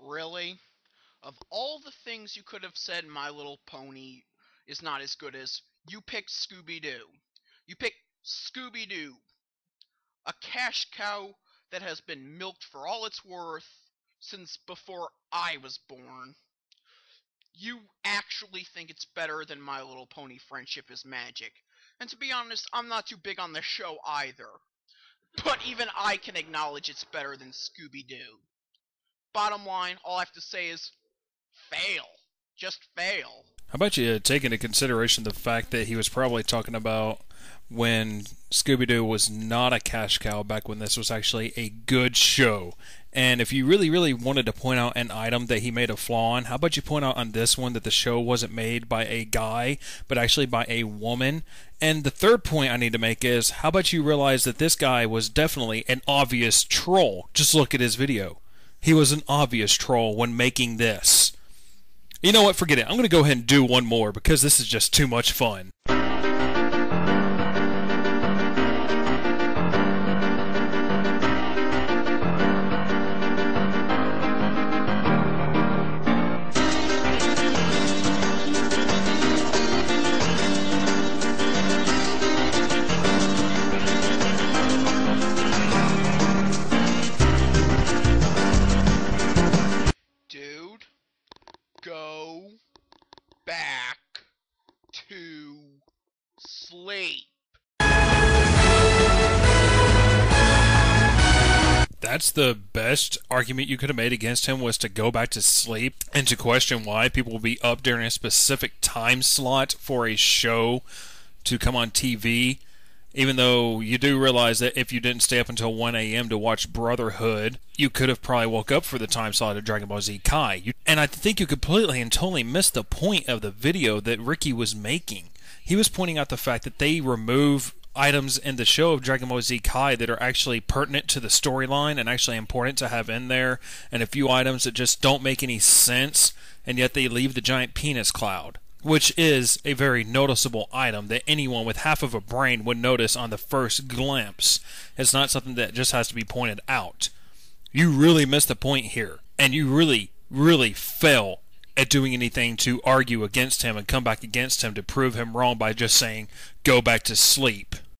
Really? Of all the things you could have said My Little Pony is not as good as, you picked Scooby-Doo. You picked Scooby-Doo, a cash cow that has been milked for all it's worth since before I was born. You actually think it's better than My Little Pony Friendship is Magic. And to be honest, I'm not too big on the show either. But even I can acknowledge it's better than Scooby-Doo. Bottom line, all I have to say is, fail. Just fail. How about you take into consideration the fact that he was probably talking about when Scooby-Doo was not a cash cow back when this was actually a good show. And if you really, really wanted to point out an item that he made a flaw on, how about you point out on this one that the show wasn't made by a guy, but actually by a woman? And the third point I need to make is, how about you realize that this guy was definitely an obvious troll? Just look at his video. He was an obvious troll when making this. You know what? Forget it. I'm going to go ahead and do one more because this is just too much fun. Go back to sleep. That's the best argument you could have made against him, was to go back to sleep and to question why people will be up during a specific time slot for a show to come on TV. Even though you do realize that if you didn't stay up until 1 a.m. to watch Brotherhood, you could have probably woke up for the time slot of Dragon Ball Z Kai. And I think you completely and totally missed the point of the video that Ricky was making. He was pointing out the fact that they remove items in the show of Dragon Ball Z Kai that are actually pertinent to the storyline and actually important to have in there, and a few items that just don't make any sense, and yet they leave the giant penis cloud, which is a very noticeable item that anyone with half of a brain would notice on the first glimpse. It's not something that just has to be pointed out. You really missed the point here, and you really, really fail at doing anything to argue against him and come back against him to prove him wrong by just saying, go back to sleep.